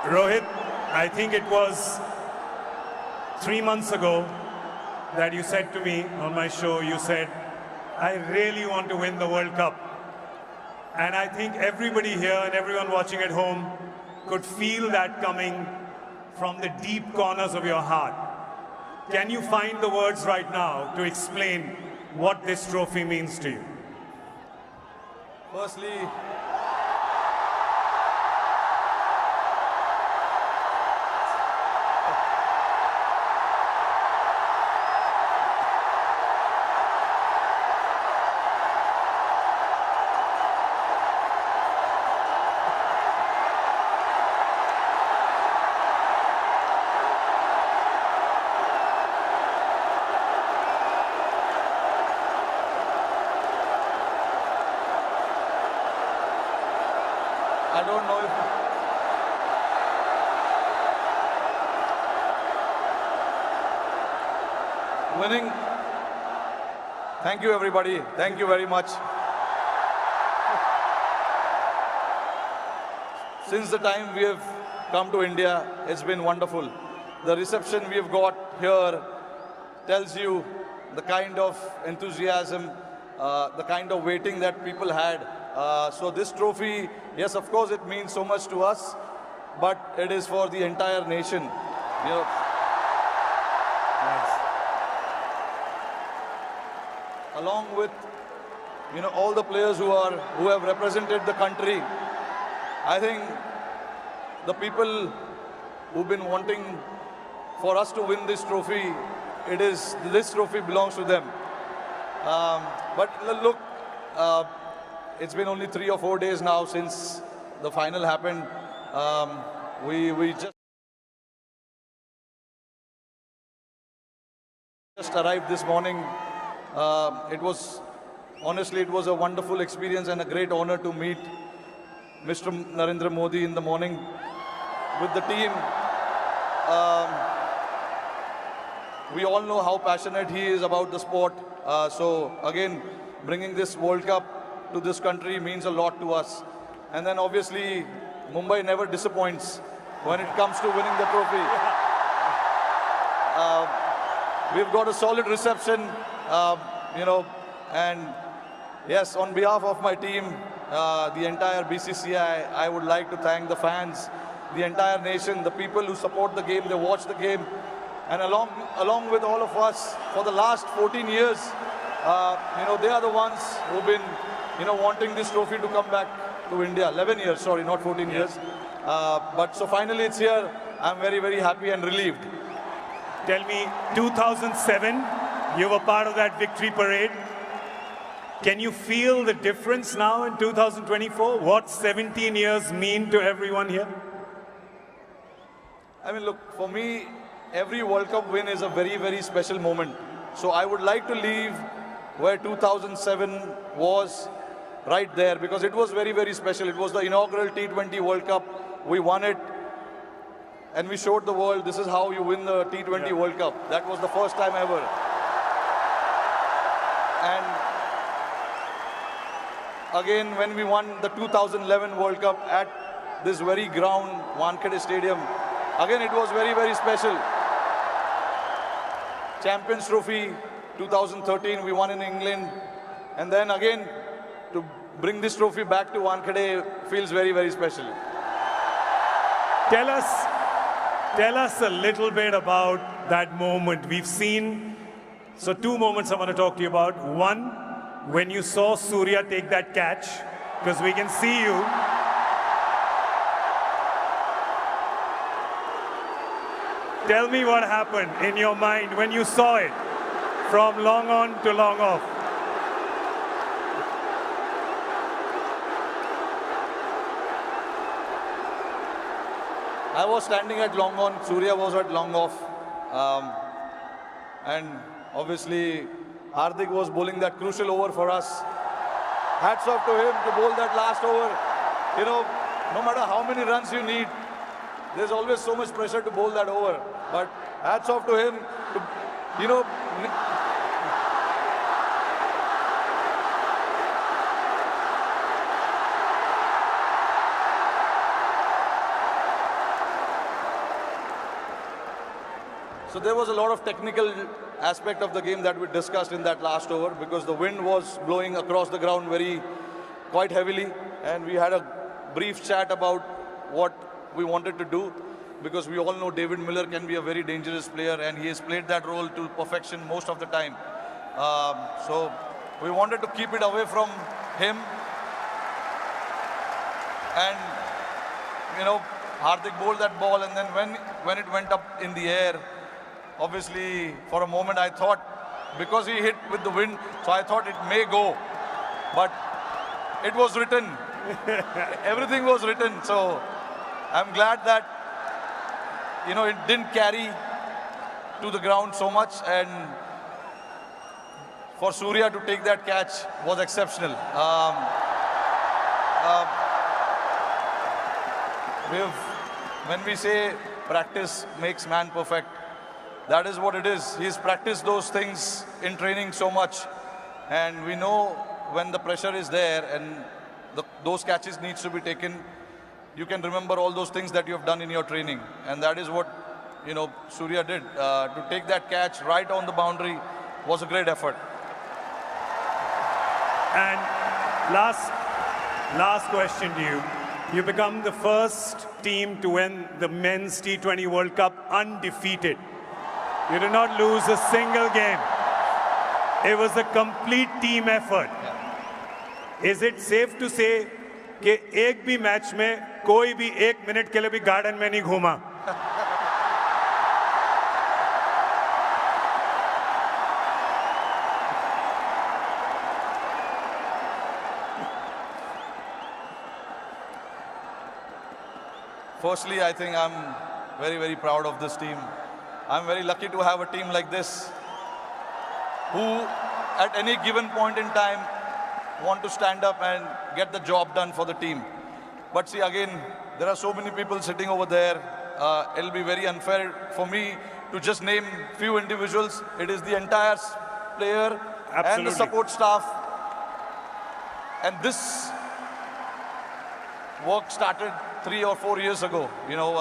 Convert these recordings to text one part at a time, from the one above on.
Rohit, I think it was 3 months ago that you said to me on my show, you said, I really want to win the World Cup. And I think everybody here and everyone watching at home could feel that coming from the deep corners of your heart. Can you find the words right now to explain what this trophy means to you? Firstly, I don't know if winning. Thank you, everybody. Thank you very much. Since the time we have come to India, it's been wonderful. The reception we have got here tells you the kind of enthusiasm, the kind of waiting that people had. So this trophy, yes, of course, it means so much to us, but it is for the entire nation. You know, Nice. along with all the players who have represented the country. I think the people who've been wanting for us to win this trophy, this trophy belongs to them. But look, it's been only 3 or 4 days now since the final happened. We just arrived this morning. Honestly, it was a wonderful experience and a great honor to meet Mr. Narendra Modi in the morning with the team. We all know how passionate he is about the sport. So again, bringing this World Cup to this country means a lot to us. And then obviously, Mumbai never disappoints when it comes to winning the trophy. We've got a solid reception, and yes, on behalf of my team, the entire BCCI, I would like to thank the fans, the entire nation, the people who support the game, they watch the game, and along with all of us for the last 14 years, they are the ones who've been, wanting this trophy to come back to India. 11 years, sorry, not 14 years. But so finally it's here. I'm very, very happy and relieved. Tell me, 2007, you were part of that victory parade. Can you feel the difference now in 2024? What 17 years mean to everyone here? I mean, look, for me, every World Cup win is a very, very special moment. So I would like to leave where 2007 was, right there, because it was very, very special. It was the inaugural T20 World Cup. We won it, and we showed the world this is how you win the T20 World Cup. That was the first time ever. And again, when we won the 2011 World Cup at this very ground, Wankhede Stadium, again, it was very, very special. Champions Trophy, 2013, we won in England. And then again, to bring this trophy back to Wankhede feels very, very special. Tell us a little bit about that moment. We've seen, so 2 moments I want to talk to you about. One, when you saw Surya take that catch, because we can see you. Tell me what happened in your mind when you saw it from long on to long off. I was standing at long on, Surya was at long off. And obviously, Hardik was bowling that crucial over for us. Hats off to him to bowl that last over. No matter how many runs you need, there's always so much pressure to bowl that over. But hats off to him to, So there was a lot of technical aspect of the game that we discussed in that last over, because the wind was blowing across the ground quite heavily, and we had a brief chat about what we wanted to do, because we all know David Miller can be a very dangerous player, and he has played that role to perfection most of the time. So we wanted to keep it away from him. And, you know, Hardik bowled that ball, and then when it went up in the air, obviously for a moment I thought, because he hit with the wind, so I thought it may go. But it was written. Everything was written. So I'm glad that, you know, it didn't carry to the ground so much, and for Surya to take that catch was exceptional. When we say practice makes man perfect, that is what it is. He's practiced those things in training so much, and we know when the pressure is there and those catches needs to be taken, you can remember all those things that you have done in your training, and that is what, you know, Surya did. To take that catch right on the boundary was a great effort. And last question to you. You become the first team to win the Men's T20 World Cup undefeated. You did not lose a single game. It was a complete team effort. Is it safe to say कि एक भी match में कोई भी 1 minute के लिए भी garden में नहीं घूमा? Firstly, I think I'm very, very proud of this team. I'm very lucky to have a team like this who, at any given point in time, want to stand up and get the job done for the team. But see, again, there are so many people sitting over there. It'll be very unfair for me to just name few individuals. It is the entire player and the support staff. And this work started 3 or 4 years ago. You know,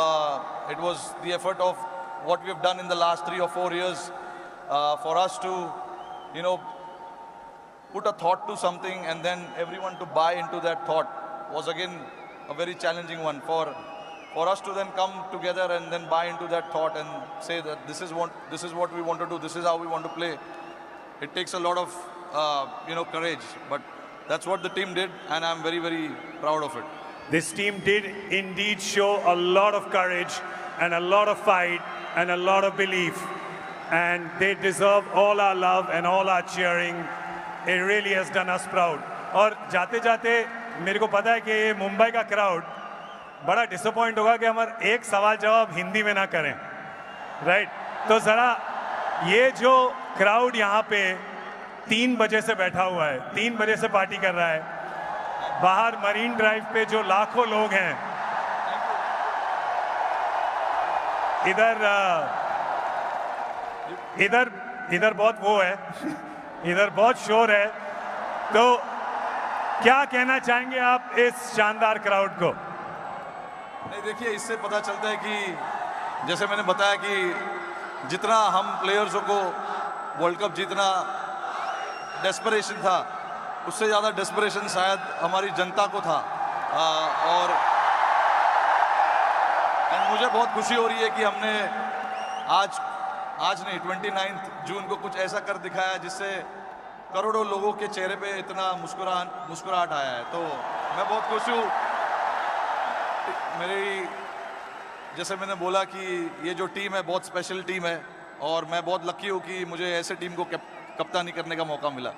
it was the effort of what we have done in the last 3 or 4 years for us to, you know, put a thought to something, and then everyone to buy into that thought was again a very challenging one. For us to then come together and then buy into that thought and say that this is what we want to do, this is how we want to play. It takes a lot of you know, courage, but that's what the team did, and I'm very, very proud of it. This team did indeed show a lot of courage and a lot of fight and a lot of belief, and they deserve all our love and all our cheering. It really has done us proud. और जाते-जाते मेरे को पता है कि ये मुंबई का crowd बड़ा disappoint होगा कि हमारा एक सवाल जवाब हिंदी में ना करें, राइट? तो ज़रा ये जो क्राउड यहाँ पे 3 बजे से बैठा हुआ है, 3 बजे से पार्टी कर रहा है, बाहर मरीन ड्राइव पे जो लाखों लोग हैं, इधर बहुत वो है, इधर बहुत शोर है, तो क्या कहना चाहेंगे आप इस शानदार क्राउड को? नहीं, देखिए, इससे पता चलता है कि जैसे मैंने बताया कि जितना हम प्लेयर्सों को वर्ल्ड कप जीतना डेस्परेशन था, उससे ज़्यादा डेस्परेशन शायद हमारी जनता को था। और मुझे बहुत खुशी हो रही है कि हमने आज नहीं 29 जून को कुछ ऐसा कर दिखाया जिससे करोड़ों लोगों के चेहरे पे इतना मुस्कुराहट आया है। तो मैं बहुत खुश हूँ। जैसे मैंने बोला कि ये जो टीम है बहुत स्पेशल टीम है, और मैं बहुत लकी हूँ कि मुझे ऐसे टीम को कप्तानी करने का मौका मिला।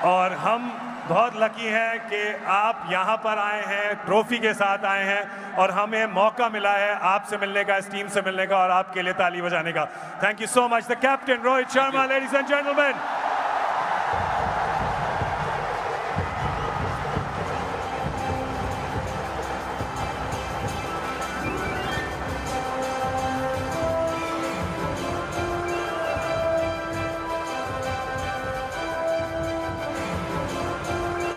और हम बहुत लकी हैं कि आप यहाँ पर आए हैं, ट्रॉफी के साथ आए हैं, और हमें मौका मिला है आपसे मिलने का, इस टीम से मिलने का, और आपके लिए ताली बजाने का। Thank you so much the captain Rohit Sharma, ladies and gentleman.